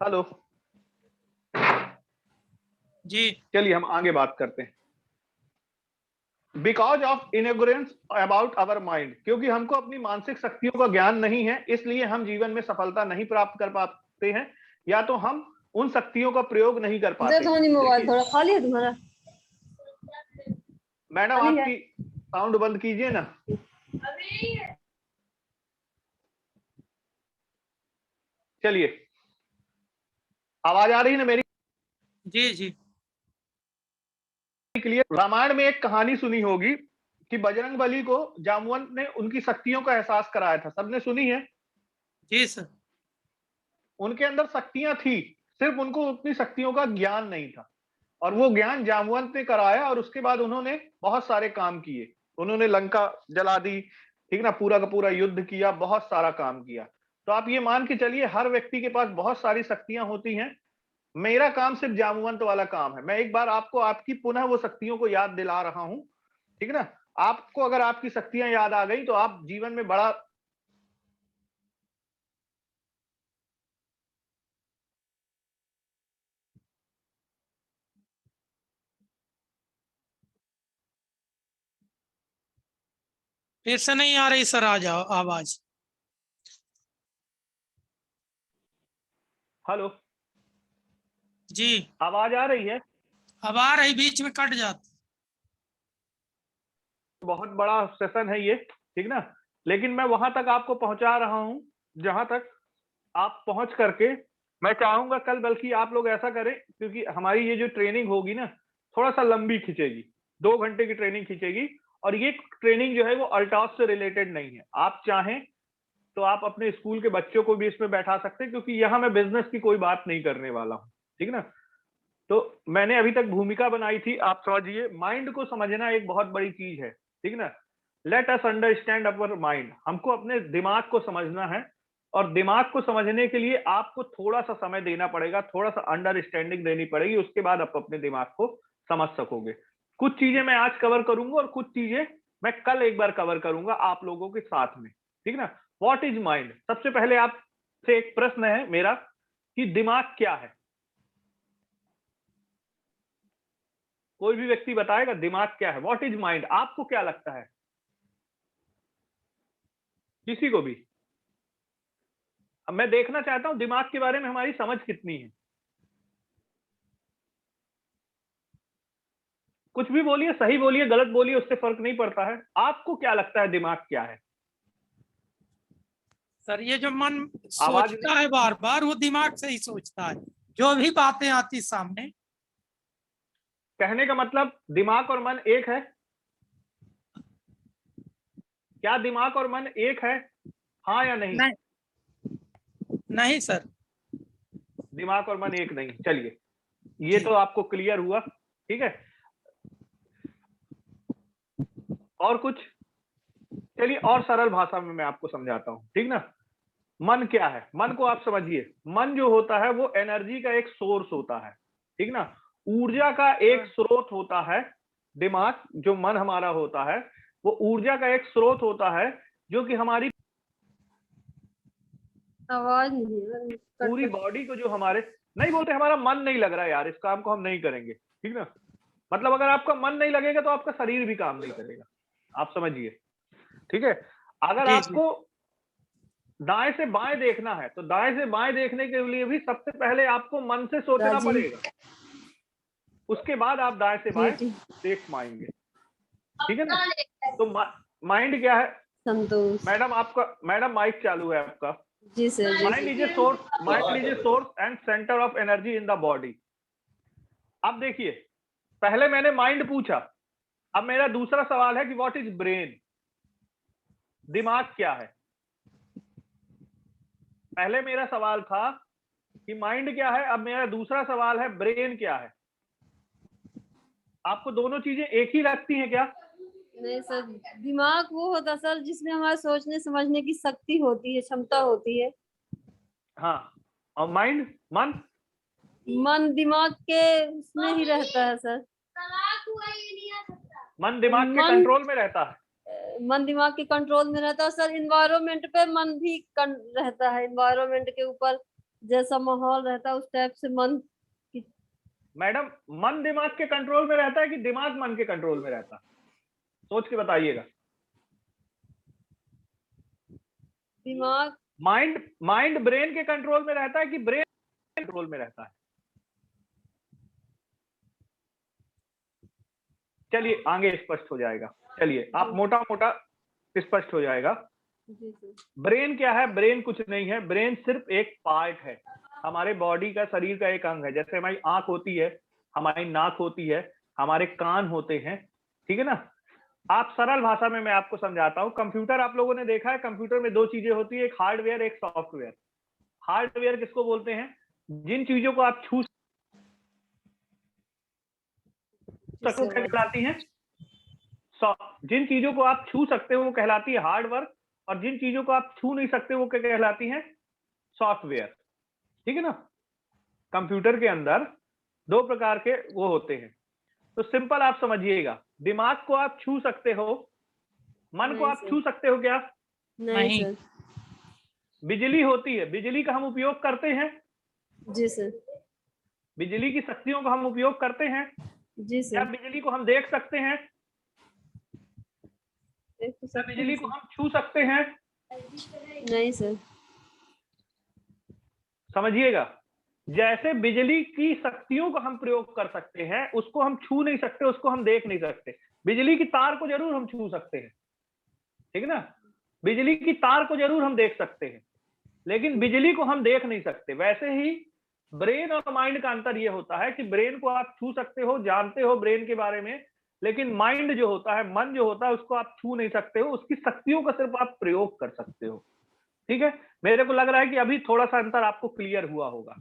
हेलो, जी चलिए हम आगे बात करते हैं। Because of ignorance about our mind, क्योंकि हमको अपनी मानसिक शक्तियों का ज्ञान नहीं है, इसलिए हम जीवन में सफलता नहीं प्राप्त कर पाते हैं, या तो हम उन शक्तियों का प्रयोग नहीं कर दे पाते। तो नहीं, मोबाइल देखिए थोड़ा खाली है तुम्हारा? मैडम, खाली है। आपकी साउंड बंद कीजिए ना। चलिए, आवाज आ रही है ना मेरी? जी जी क्लियर? रामायण में एक कहानी सुनी होगी कि बजरंगबली को जामवंत ने उनकी शक्तियों का एहसास कराया था, सबने सुनी है? जी सर। उनके अंदर शक्तियां थी, सिर्फ उनको अपनी शक्तियों का ज्ञान नहीं था, और वो ज्ञान जामवंत ने कराया, और उसके बाद उन्होंने बहुत सारे काम किए। उन्होंने लंका जला दी, ठीक ना, पूरा का पूरा युद्ध किया, बहुत सारा काम किया। तो आप ये मान के चलिए, हर व्यक्ति के पास बहुत सारी शक्तियां होती हैं। मेरा काम सिर्फ जामवंत वाला काम है। मैं एक बार आपको आपकी पुनः वो शक्तियों को याद दिला रहा हूं, ठीक है ना? आपको अगर आपकी शक्तियां याद आ गई तो आप जीवन में बड़ा फिर से नहीं आ रही सर, आ जाओ आवाज। हेलो, जी आवाज आ रही है? अब आ रही, बीच में कट जाती। बहुत बड़ा सेशन है ये, ठीक ना, लेकिन मैं वहां तक आपको पहुंचा रहा हूं जहां तक आप पहुंच करके, मैं चाहूंगा कल बल्कि आप लोग ऐसा करें, क्योंकि हमारी ये जो ट्रेनिंग होगी ना, थोड़ा सा लंबी खींचेगी, 2 घंटे की ट्रेनिंग खींचेगी, और ये ट्रेनिंग जो है वो अल्टॉस से रिलेटेड नहीं है। आप चाहें तो आप अपने स्कूल के बच्चों को भी इसमें बैठा सकते हैं, क्योंकि यहां मैं बिजनेस की कोई बात नहीं करने वाला हूं, ठीक ना। तो मैंने अभी तक भूमिका बनाई थी, आप समझिए, माइंड को समझना एक बहुत बड़ी चीज है, ठीक ना। Let us understand our mind, हमको अपने दिमाग को समझना है, और दिमाग को समझने के लिए आपको थोड़ा सा समय देना पड़ेगा, थोड़ा सा अंडरस्टैंडिंग देनी पड़ेगी, उसके बाद आप अपने दिमाग को समझ सकोगे। कुछ चीजें मैं आज कवर करूंगा, और कुछ चीजें मैं कल एक बार कवर करूंगा आप लोगों के साथ में, ठीक ना। What is mind? सबसे पहले आपसे एक प्रश्न है मेरा कि दिमाग क्या है? कोई भी व्यक्ति बताएगा दिमाग क्या है? What is mind? आपको क्या लगता है? किसी को भी? अब मैं देखना चाहता हूं दिमाग के बारे में हमारी समझ कितनी है। कुछ भी बोलिए, सही बोलिए, गलत बोलिए, उससे फर्क नहीं पड़ता है। आपको क्या लगता है दिमाग क्या है? सर ये जो मन आवाज सोचता है बार बार, वो दिमाग से ही सोचता है, जो भी बातें आती सामने। कहने का मतलब दिमाग और मन एक है? क्या दिमाग और मन एक है? हाँ या नहीं? नहीं नहीं सर। दिमाग और मन एक नहीं। चलिए, ये जी तो आपको क्लियर हुआ, ठीक है। और कुछ? चलिए, और सरल भाषा में मैं आपको समझाता हूं, ठीक ना। मन क्या है? मन को आप समझिए, मन जो होता है वो एनर्जी का एक सोर्स होता है, ठीक ना, ऊर्जा का एक स्रोत होता है। दिमाग, जो मन हमारा होता है, वो ऊर्जा का एक स्रोत होता है, जो कि हमारी आवाज नहीं आ रही। पूरी बॉडी को, जो हमारे, नहीं बोलते हमारा मन नहीं लग रहा है यार, इस काम को हम नहीं करेंगे, ठीक ना। मतलब अगर आपका मन नहीं लगेगा तो आपका शरीर भी काम नहीं करेगा, आप समझिए, ठीक है। अगर जी जी आपको दाएं से बाएं देखना है, तो दाएं से बाएं देखने के लिए भी सबसे पहले आपको मन से सोचना राजी। पड़ेगा, उसके बाद आप दाएं से बाएं बेटी देख पाएंगे, ठीक है ना। तो माइंड क्या है? संतोष। मैडम आपका, मैडम माइक चालू है आपका। जी सर जी। Mind is a source, mind is a source and centre of energy in the body. अब देखिए, पहले मैंने माइंड पूछा, अब मेरा दूसरा सवाल है कि व्हाट इज ब्रेन? दिमाग क्या है? पहले मेरा सवाल था कि माइंड क्या है, अब मेरा दूसरा सवाल है ब्रेन क्या है? आपको दोनों चीजें एक ही लगती हैं क्या? नहीं सर, दिमाग वो होता सर जिसमें हमारे सोचने समझने की शक्ति होती है, क्षमता होती है। हाँ, और माइंड, मन? मन दिमाग के उसमें ही रहता है सर। मन दिमाग के मन- कंट्रोल में रहता है। मन दिमाग के कंट्रोल में रहता है सर। इन्वायरमेंट पे मन भी रहता है, इन्वायरमेंट के ऊपर जैसा माहौल रहता है उस टाइप से मन। मैडम, मन दिमाग के कंट्रोल में रहता है कि दिमाग मन के कंट्रोल में रहता है? सोच के बताइएगा। दिमाग माइंड ब्रेन के कंट्रोल में रहता है कि ब्रेन कंट्रोल में रहता है? चलिए आगे स्पष्ट हो जाएगा। चलिए आप मोटा मोटा स्पष्ट हो जाएगा। जी सर। ब्रेन क्या है? ब्रेन कुछ नहीं है, ब्रेन सिर्फ एक पार्ट है, हमारे बॉडी का, शरीर का एक अंग है। जैसे हमारी आंख होती है, हमारी नाक होती है, हमारे कान होते हैं, ठीक है ना। आप सरल भाषा में मैं आपको समझाता हूं। कंप्यूटर आप लोगों ने देखा है, कंप्यूटर में दो चीजें होती है, एक हार्डवेयर, एक सॉफ्टवेयर। हार्डवेयर किसको बोलते हैं? जिन चीजों को आप छू सकते हो कहलाती हैं। जिन चीजों को आप छू सकते हो वो कहलाती है हार्डवर्क, और जिन चीजों को आप छू नहीं सकते वो क्या कहलाती हैं? सॉफ्टवेयर, ठीक है ना। कंप्यूटर के अंदर दो प्रकार के वो होते हैं। तो सिंपल आप समझिएगा, दिमाग को आप छू सकते हो, मन को नहीं आप सर। छू सकते हो क्या? नहीं सर। बिजली होती है, बिजली का हम उपयोग करते हैं, जी सर। बिजली की शक्तियों का हम उपयोग करते हैं। जी क्या सर। बिजली को हम देख सकते हैं? देख तो क्या सकते बिजली हैं को सर। हम छू सकते हैं? नहीं सर। समझिएगा, जैसे बिजली की शक्तियों का हम प्रयोग कर सकते हैं, उसको हम छू नहीं सकते, उसको हम देख नहीं सकते। बिजली की तार को जरूर हम छू सकते हैं, ठीक है ना। बिजली की तार को जरूर हम देख सकते हैं, लेकिन बिजली को हम देख नहीं सकते। वैसे ही ब्रेन और माइंड का अंतर यह होता है कि ब्रेन को आप छू सकते हो, जानते हो ब्रेन के बारे में, लेकिन माइंड जो होता है, मन जो होता है, उसको आप छू नहीं सकते हो, उसकी शक्तियों का सिर्फ आप प्रयोग कर सकते हो, ठीक है। मेरे को लग रहा है कि अभी थोड़ा सा अंतर आपको क्लियर हुआ होगा।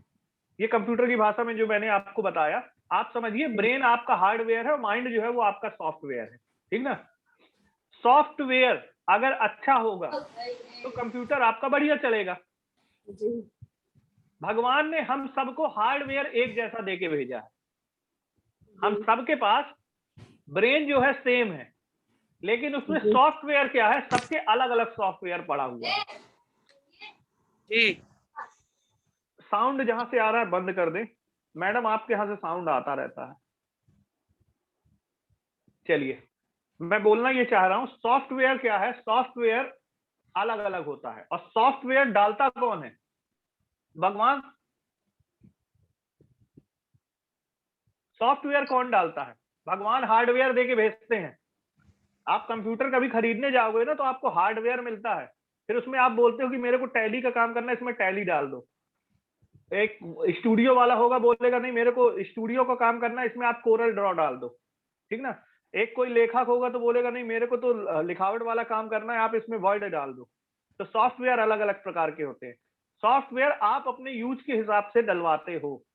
ये कंप्यूटर की भाषा में जो मैंने आपको बताया, आप समझिए, ब्रेन आपका हार्डवेयर है और माइंड जो है वो आपका सॉफ्टवेयर है, ठीक ना। सॉफ्टवेयर अगर अच्छा होगा तो कंप्यूटर आपका बढ़िया चलेगा। जी। भगवान ने हम सबको हार्डवेयर एक जैसा देके भेजा है। हम सबके पास ब्रेन जो है सेम है, लेकिन उसमें सॉफ्टवेयर क्या है? सबके अलग अलग सॉफ्टवेयर पड़ा हुआ है। जी साउंड जहां से आ रहा है बंद कर दें मैडम, आपके यहां से साउंड आता रहता है। चलिए, मैं बोलना ये चाह रहा हूं, सॉफ्टवेयर क्या है? सॉफ्टवेयर अलग अलग होता है, और सॉफ्टवेयर डालता कौन है? भगवान। सॉफ्टवेयर कौन डालता है? भगवान हार्डवेयर देके भेजते हैं। आप कंप्यूटर कभी खरीदने जाओगे ना तो आपको हार्डवेयर मिलता है, फिर उसमें आप बोलते हो कि मेरे को टैली का काम करना है, इसमें टैली डाल दो। एक स्टूडियो वाला होगा, बोलेगा नहीं मेरे को स्टूडियो का काम करना है, इसमें आप कोरल ड्रॉ डाल दो, ठीक ना। एक कोई लेखक होगा तो बोलेगा नहीं मेरे को तो लिखावट वाला काम करना है, आप इसमें वर्ड डाल दो। तो सॉफ्टवेयर अलग अलग प्रकार के होते हैं। सॉफ्टवेयर आप अपने यूज के हिसाब से डलवाते हो,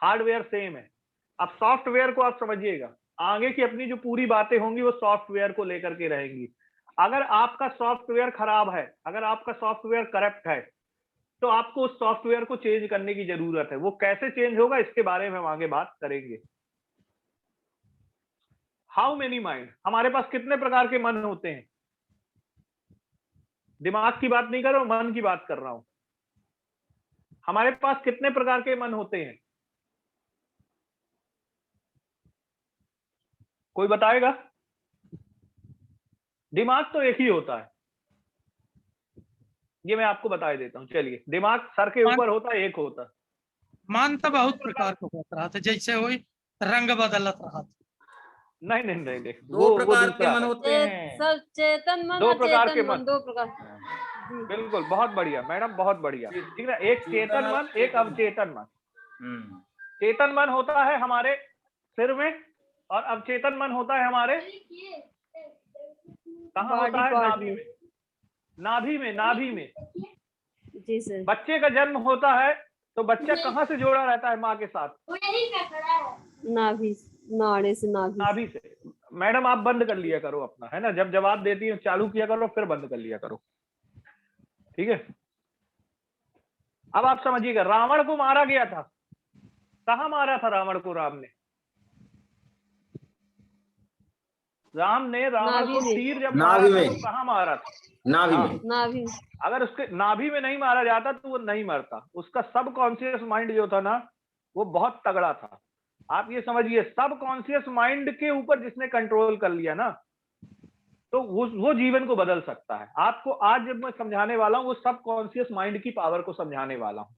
हार्डवेयर सेम है। अब सॉफ्टवेयर को आप समझिएगा, आगे की अपनी जो पूरी बातें होंगी वो सॉफ्टवेयर को लेकर के रहेंगी। अगर आपका सॉफ्टवेयर खराब है, अगर आपका सॉफ्टवेयर करप्ट है, तो आपको उस सॉफ्टवेयर को चेंज करने की जरूरत है। वो कैसे चेंज होगा इसके बारे में हम आगे बात करेंगे। How many mind? हमारे पास कितने प्रकार के मन होते हैं? दिमाग की बात नहीं कर रहा हूं, मन की बात कर रहा हूं। हमारे पास कितने प्रकार के मन होते हैं? कोई बताएगा? दिमाग तो एक ही होता है, ये मैं आपको बता देता हूं। चलिए, दिमाग सर के ऊपर होता है, एक होता है। मन तो बहुत प्रकार का होता रहा था, जैसे वही रंग बदलत रहा था। नहीं नहीं नहीं नहीं, दो प्रकार के दूसरा मन है। होते हैं। सर चेतन मन दो और प्रकार के चेतन मन। मन, दो प्रकार। जी। बिल्कुल, बहुत बढ़िया मैडम, बहुत बढ़िया, ठीक है। एक चेतन मन, एक अवचेतन मन। चेतन मन होता है हमारे सिर में, और अवचेतन मन होता है हमारे कहाँ होता है? नाभि में। नाभि में, नाभि में जी सर। बच्चे का जन्म होता है तो बच्चा कहाँ से जोड़ा रहता है माँ के साथ? नाभि, नाड़े से, नाभि नाभि से। मैडम आप बंद कर लिया करो अपना, है ना, जब जवाब देती है चालू किया करो फिर बंद कर लिया करो, ठीक है। अब आप समझिएगा, रावण को मारा गया था, कहाँ मारा था रावण को? राम ने रावण नाभि को में। तीर जब नाभि मारा था में। तो कहाँ मारा था? नाभि हाँ। में। नाभि। अगर उसके नाभि में नहीं मारा जाता तो वो नहीं मरता। उसका सब कॉन्शियस माइंड जो था ना वो बहुत तगड़ा था। आप ये समझिए, सब कॉन्शियस माइंड के ऊपर जिसने कंट्रोल कर लिया ना तो वो जीवन को बदल सकता है। आपको आज जब मैं समझाने वाला हूं वो सब कॉन्शियस माइंड की पावर को समझाने वाला हूं।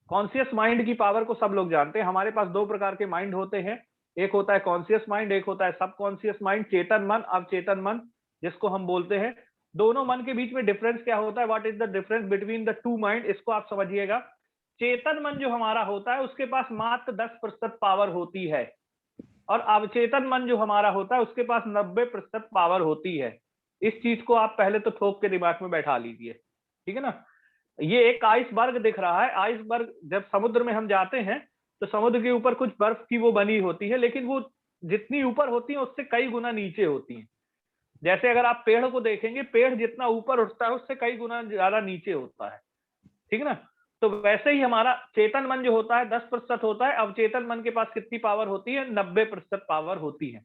कॉन्शियस माइंड की पावर को सब लोग जानते हैं। हमारे पास दो प्रकार के माइंड होते हैं, एक होता है कॉन्शियस माइंड, एक होता है सब कॉन्शियस माइंड, चेतन मन, अवचेतन मन जिसको हम बोलते हैं। दोनों मन के बीच में डिफरेंस क्या होता है? What is the difference between the two mind? इसको आप समझिएगा। चेतन मन जो हमारा होता है उसके पास मात्र 10% पावर होती है और अवचेतन मन जो हमारा होता है उसके पास 90% पावर होती है। इस चीज को आप पहले तो ठोक के दिमाग में बैठा लीजिए, ठीक है ना। ये एक आइसबर्ग दिख रहा है। आइसबर्ग जब समुद्र में हम जाते हैं तो समुद्र के ऊपर कुछ बर्फ की वो बनी होती है, लेकिन वो जितनी ऊपर होती है उससे कई गुना नीचे होती है। जैसे अगर आप पेड़ को देखेंगे, पेड़ जितना ऊपर उठता है उससे कई गुना ज्यादा नीचे होता है, ठीक है ना। तो वैसे ही हमारा चेतन मन जो होता है 10% होता है। अवचेतन मन के पास कितनी पावर होती है? 90% पावर होती है।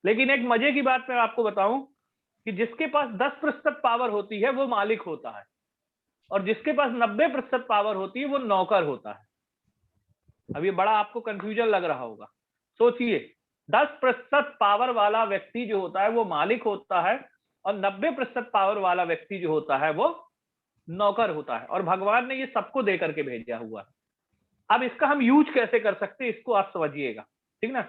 लेकिन एक मजे की बात मैं आपको बताऊं कि जिसके पास 10% पावर होती है वो मालिक होता है और जिसके पास 90% पावर होती है वो नौकर होता है। अब ये बड़ा आपको कंफ्यूजन लग रहा होगा। सोचिए, 10% पावर वाला व्यक्ति जो होता है वो मालिक होता है और 90% पावर वाला व्यक्ति जो होता है वो नौकर होता है। और भगवान ने ये सबको दे करके भेजा हुआ है। अब इसका हम यूज कैसे कर सकते हैं इसको आप समझिएगा, ठीक ना।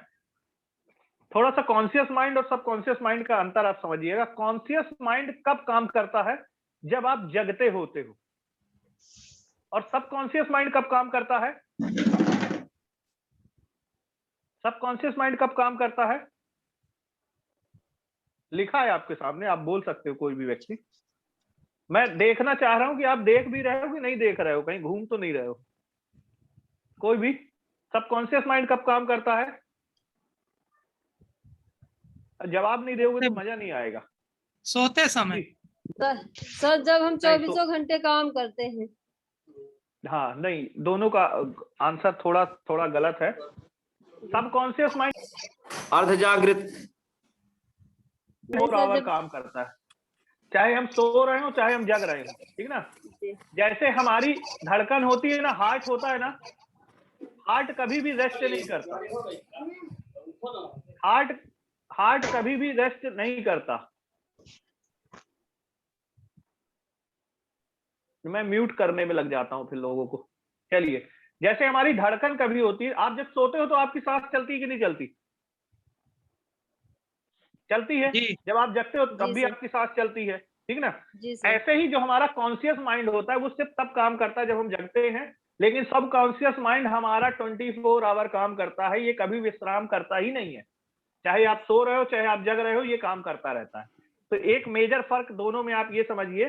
थोड़ा सा कॉन्शियस माइंड और सब कॉन्शियस माइंड का अंतर आप समझिएगा। कॉन्शियस माइंड कब काम करता है? जब आप जगते होते हो। और सब कॉन्शियस माइंड कब काम करता है? सब कॉन्शियस माइंड कब काम करता है? लिखा है आपके सामने, आप बोल सकते हो कोई भी व्यक्ति। मैं देखना चाह रहा हूं कि आप देख भी रहे हो कि नहीं देख रहे हो, कहीं घूम तो नहीं रहे हो। कोई भी सबकॉन्शियस माइंड कब काम करता है? जवाब नहीं दोगे तो मजा नहीं आएगा। सोते समय। सर जब हम 24 घंटे काम करते हैं। हाँ नहीं, दोनों का आंसर थोड़ा थोड़ा गलत है। सबकॉन्शियस माइंड अर्ध जागृत 4 आवर काम करता है, चाहे हम सो रहे हो चाहे हम जग रहे हो, ठीक ना। जैसे हमारी धड़कन होती है ना, हार्ट होता है ना, हार्ट कभी भी रेस्ट नहीं करता। हार्ट कभी भी रेस्ट नहीं करता। मैं म्यूट करने में लग जाता हूं फिर लोगों को। चलिए, जैसे हमारी धड़कन कभी होती है, आप जब सोते हो तो आपकी सांस चलती है कि नहीं चलती? चलती है। जब आप जगते हो तब भी आपकी सांस चलती है, ठीक ना। ऐसे ही जो हमारा कॉन्शियस माइंड होता है वो सिर्फ तब काम करता है जब हम जगते हैं, लेकिन सब कॉन्शियस माइंड हमारा 24 आवर काम करता है। ये कभी विश्राम करता ही नहीं है। चाहे आप सो रहे हो चाहे आप जग रहे हो, ये काम करता रहता है। तो एक मेजर फर्क दोनों में आप ये समझिए।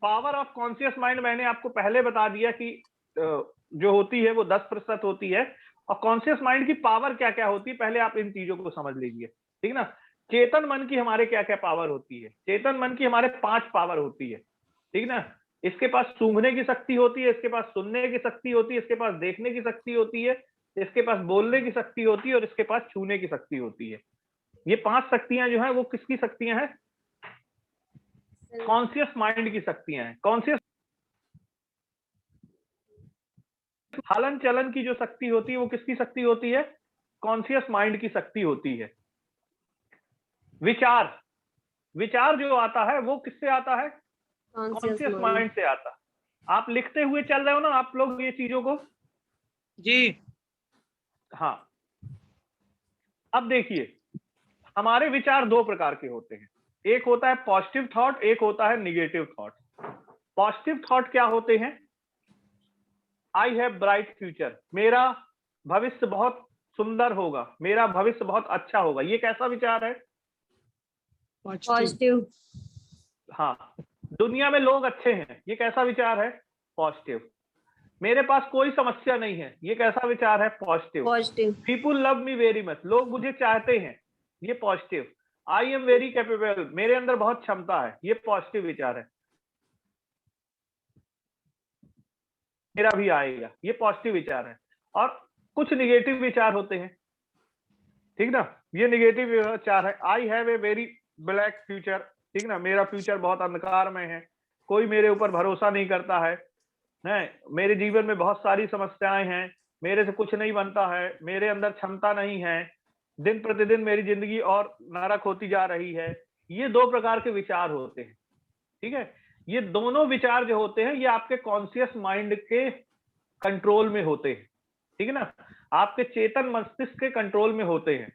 पावर ऑफ कॉन्शियस माइंड मैंने आपको पहले बता दिया कि जो होती है वो 10% होती है। और कॉन्शियस माइंड की पावर क्या क्या होती है, पहले आप इन चीजों को समझ लीजिए, ठीक ना। चेतन मन की हमारे क्या क्या पावर होती है? चेतन मन की हमारे 5 पावर होती है, ठीक ना। इसके पास सूंघने की शक्ति होती है, इसके पास सुनने की शक्ति होती है, इसके पास देखने की शक्ति होती है, इसके पास बोलने की शक्ति होती है और इसके पास छूने की शक्ति होती है। ये 5 शक्तियां जो है वो किसकी शक्तियां हैं? कॉन्शियस माइंड की शक्तियां हैं। कॉन्शियस हलन चलन की जो शक्ति होती है वो किसकी शक्ति होती है? कॉन्शियस माइंड की शक्ति होती है। विचार जो आता है वो किससे आता है? कॉन्शियस माइंड से आता है। आप लिखते हुए चल रहे हो ना आप लोग ये चीजों को? जी हाँ। अब देखिए, हमारे विचार 2 प्रकार के होते हैं। एक होता है पॉजिटिव थॉट, एक होता है निगेटिव थॉट। पॉजिटिव थॉट क्या होते हैं? आई हैव ब्राइट फ्यूचर, मेरा भविष्य बहुत सुंदर होगा, मेरा भविष्य बहुत अच्छा होगा। ये कैसा विचार है? पॉजिटिव। हाँ। दुनिया में लोग अच्छे हैं, ये कैसा विचार है? पॉजिटिव। मेरे पास कोई समस्या नहीं है, ये कैसा विचार है? Positive. Positive. People love me very much, लोग मुझे चाहते हैं, ये positive. I am very capable, मेरे अंदर बहुत क्षमता है, ये पॉजिटिव विचार है। मेरा भी आएगा, ये पॉजिटिव विचार है। और कुछ निगेटिव विचार होते हैं, ठीक ना, ये निगेटिव विचार है। I have a very black future, ठीक ना, मेरा फ्यूचर बहुत अंधकार में है, कोई मेरे ऊपर भरोसा नहीं करता है, मेरे जीवन में बहुत सारी समस्याएं हैं, मेरे से कुछ नहीं बनता है, मेरे अंदर क्षमता नहीं है, दिन प्रतिदिन मेरी जिंदगी और नरक होती जा रही है। ये दो प्रकार के विचार होते हैं, ठीक है। ये दोनों विचार जो होते हैं ये आपके कॉन्शियस माइंड के कंट्रोल में होते हैं, ठीक है ना, आपके चेतन मस्तिष्क के कंट्रोल में होते हैं।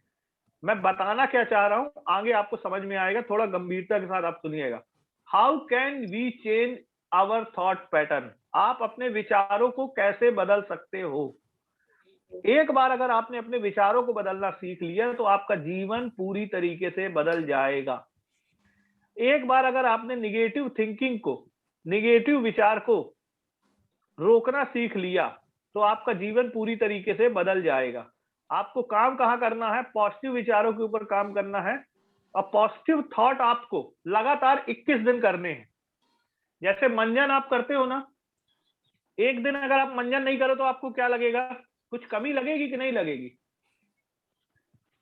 मैं बताना क्या चाह रहा हूं आगे आपको समझ में आएगा, थोड़ा गंभीरता के साथ आप सुनिएगा। How can we change our thought pattern, आप अपने विचारों को कैसे बदल सकते हो? एक बार अगर आपने अपने विचारों को बदलना सीख लिया तो आपका जीवन पूरी तरीके से बदल जाएगा। एक बार अगर आपने निगेटिव थिंकिंग को, निगेटिव विचार को रोकना सीख लिया तो आपका जीवन पूरी तरीके से बदल जाएगा। आपको काम कहाँ करना है? पॉजिटिव विचारों के ऊपर काम करना है। और पॉजिटिव थॉट आपको लगातार 21 दिन करने हैं। जैसे मंजन आप करते हो ना, एक दिन अगर आप मंजन नहीं करो तो आपको क्या लगेगा? कुछ कमी लगेगी कि नहीं लगेगी?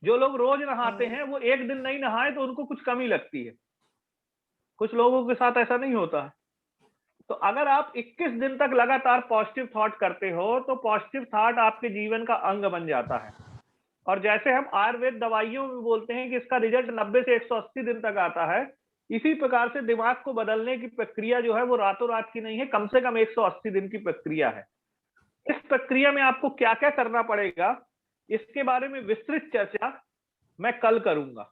जो लोग रोज नहाते हैं वो एक दिन नहीं नहाए तो उनको कुछ कमी लगती है, कुछ लोगों के साथ ऐसा नहीं होता है। तो अगर आप 21 दिन तक लगातार पॉजिटिव थॉट करते हो तो पॉजिटिव थॉट आपके जीवन का अंग बन जाता है। और जैसे हम आयुर्वेद दवाइयों में बोलते हैं कि इसका रिजल्ट 90 से 180 दिन तक आता है, इसी प्रकार से दिमाग को बदलने की प्रक्रिया जो है वो रातों रात की नहीं है, कम से कम 180 दिन की प्रक्रिया है। इस प्रक्रिया में आपको क्या क्या करना पड़ेगा इसके बारे में विस्तृत चर्चा मैं कल करूंगा,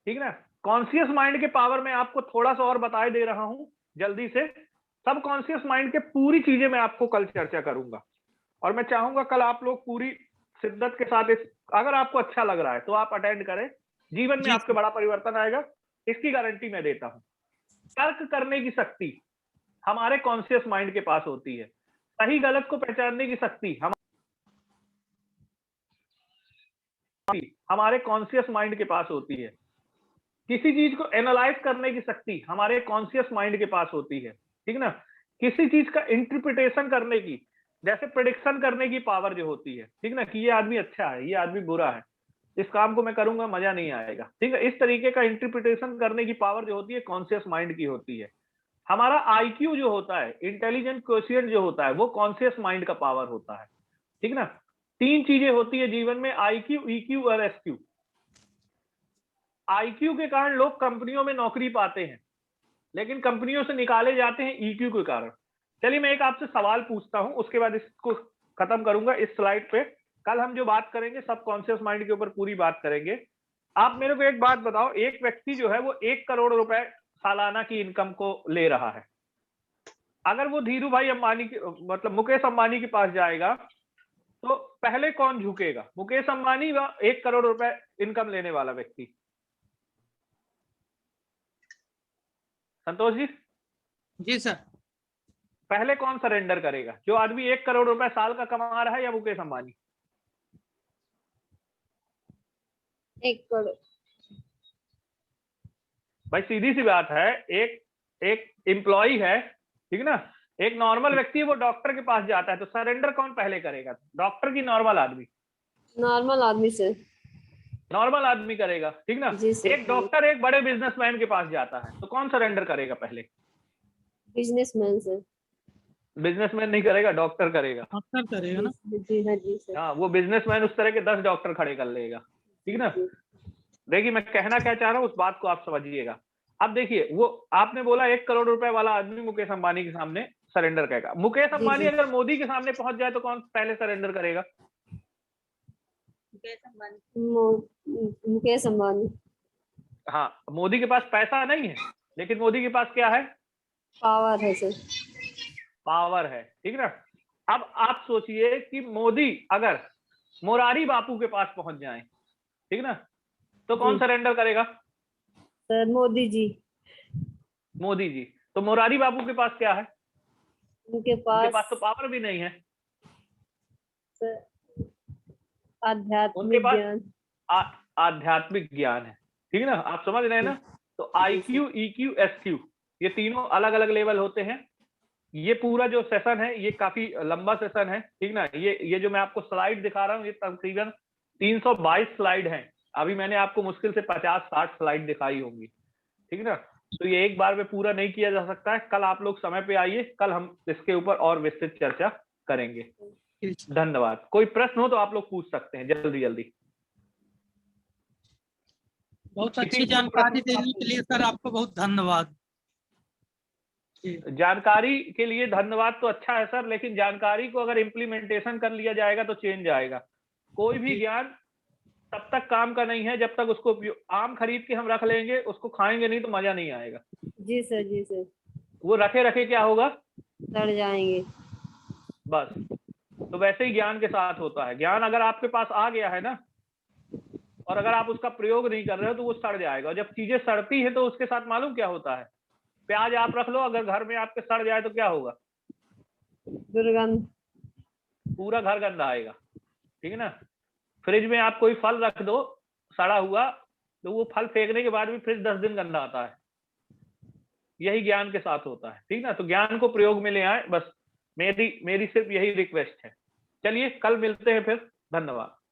ठीक ना। कॉन्शियस माइंड के पावर में आपको थोड़ा सा और बताए दे रहा हूं जल्दी से। सब कॉन्शियस माइंड के पूरी चीजें मैं आपको कल चर्चा करूंगा और मैं चाहूंगा कल आप लोग पूरी शिद्दत के साथ अगर आपको अच्छा लग रहा है तो आप अटेंड करें, जीवन में आपके बड़ा परिवर्तन आएगा, इसकी गारंटी मैं देता हूं। तर्क करने की शक्ति हमारे कॉन्शियस माइंड के पास होती है, सही गलत को पहचानने की शक्ति हमारे कॉन्शियस माइंड के पास होती है, किसी चीज को एनालाइज करने की शक्ति हमारे कॉन्शियस माइंड के पास होती है, ठीक ना। किसी चीज का इंटरप्रिटेशन करने की, जैसे प्रेडिक्शन करने की पावर जो होती है, ठीक ना, कि ये आदमी अच्छा है, ये आदमी बुरा है, इस काम को मैं करूंगा मजा नहीं आएगा, ठीक है। इस तरीके का इंटरप्रिटेशन करने की पावर जो होती है कॉन्शियस माइंड की होती है। हमारा आईक्यू जो होता है, इंटेलिजेंट क्वोशिएंट जो होता है, वो कॉन्शियस माइंड का पावर होता है, ठीक ना। तीन चीजें होती है जीवन में, आईक्यू, ईक्यू और एसक्यू। आईक्यू के कारण लोग कंपनियों में नौकरी पाते हैं, लेकिन कंपनियों से निकाले जाते हैं ईक्यू के कारण। चलिए मैं एक आपसे सवाल पूछता हूं, उसके बाद इसको खत्म करूंगा इस स्लाइड पे। कल हम जो बात करेंगे सबकॉन्शियस माइंड के ऊपर पूरी बात करेंगे। आप मेरे को एक बात बताओ, एक व्यक्ति जो है वो 1 करोड़ रुपए सालाना की इनकम को ले रहा है, अगर वो धीरू भाई अंबानी मतलब मुकेश अंबानी के पास जाएगा तो पहले कौन झुकेगा? मुकेश अंबानी व 1 करोड़ रुपए इनकम लेने वाला व्यक्ति? संतोष जी? जी सर। पहले कौन सरेंडर करेगा? जो आदमी 1 करोड़ रुपए साल का कमा रहा है या मुकेश अंबानी? 1 करोड़। भाई सीधी सी बात है, एक एम्प्लॉय है, ठीक ना, एक नॉर्मल व्यक्ति है, वो डॉक्टर के पास जाता है तो सरेंडर कौन पहले करेगा? डॉक्टर की नॉर्मल आदमी? नॉर्मल आदमी से। नॉर्मल आदमी करेगा, ठीक ना। एक डॉक्टर एक बड़े बिजनेसमैन के पास जाता है तो कौन सरेंडर करेगा पहले? बिजनेसमैन से। बिजनेसमैन नहीं करेगा, डॉक्टर करेगा। डॉक्टर करेगा ना। जी हाँ जी सर। हाँ, वो बिजनेसमैन उस तरह के 10 डॉक्टर खड़े कर लेगा, ठीक ना। देखिए मैं कहना क्या चाह रहा हूँ उस बात को आप समझिएगा। अब देखिए, वो आपने बोला 1 करोड़ रुपए वाला आदमी मुकेश अंबानी के सामने सरेंडर करेगा। मुकेश अंबानी अगर मोदी के सामने पहुंच जाए तो कौन पहले सरेंडर करेगा? मुकेश अंबानी। हाँ, मोदी के पास पैसा नहीं है, लेकिन मोदी के पास क्या है? पावर है सर। पावर है, ठीक ना। अब आप सोचिए कि मोदी अगर मोरारी बापू के पास पहुंच जाए, ठीक ना, तो कौन सरेंडर करेगा? सर मोदी जी। मोदी जी। तो मोरारी बाबू के पास क्या है? उनके उनके पास पास तो पावर भी नहीं है। उनके आध्यात्मिक पास ज्ञान। आध्यात्मिक ज्ञान है, ठीक है ना, आप समझ रहे हैं ना। तो IQ, EQ, SQ ये तीनों अलग अलग लेवल होते हैं। ये पूरा जो सेशन है ये काफी लंबा सेशन है, ठीक ना। ये जो मैं आपको स्लाइड दिखा रहा हूँ ये तकरीबन 322 स्लाइड हैं। अभी मैंने आपको मुश्किल से 50-60 स्लाइड दिखाई होंगी, ठीक ना। तो ये एक बार में पूरा नहीं किया जा सकता है। कल आप लोग समय पे आइए, कल हम इसके ऊपर और विस्तृत चर्चा करेंगे। धन्यवाद। कोई प्रश्न हो तो आप लोग पूछ सकते हैं जल्दी जल्दी। बहुत किसी अच्छी को जानकारी प्रश्न- देने के लिए सर आपको बहुत धन्यवाद। जानकारी के लिए धन्यवाद तो अच्छा है सर, लेकिन जानकारी को अगर इम्प्लीमेंटेशन कर लिया जाएगा तो चेंज आएगा। कोई भी ज्ञान तब तक काम का नहीं है जब तक उसको आम खरीद के हम रख लेंगे, उसको खाएंगे नहीं तो मजा नहीं आएगा। जी सर, जी सर। वो रखे रखे क्या होगा? सड़ जाएंगे। बस। तो वैसे ही ज्ञान के साथ होता है। ज्ञान अगर आपके पास आ गया है ना, और अगर आप उसका प्रयोग नहीं कर रहे हो तो वो सड़ जाएगा। और जब चीजें सड़ती है तो उसके साथ मालूम क्या होता है? प्याज आप रख लो, अगर घर में आपके सड़ जाए तो क्या होगा? दुर्गंध। पूरा घर गंदा आएगा, ठीक है ना। फ्रिज में आप कोई फल रख दो सड़ा हुआ, तो वो फल फेंकने के बाद भी फ्रिज 10 दिन गंदा आता है। यही ज्ञान के साथ होता है, ठीक ना। तो ज्ञान को प्रयोग में ले आए, बस मेरी सिर्फ यही रिक्वेस्ट है। चलिए कल मिलते हैं फिर। धन्यवाद।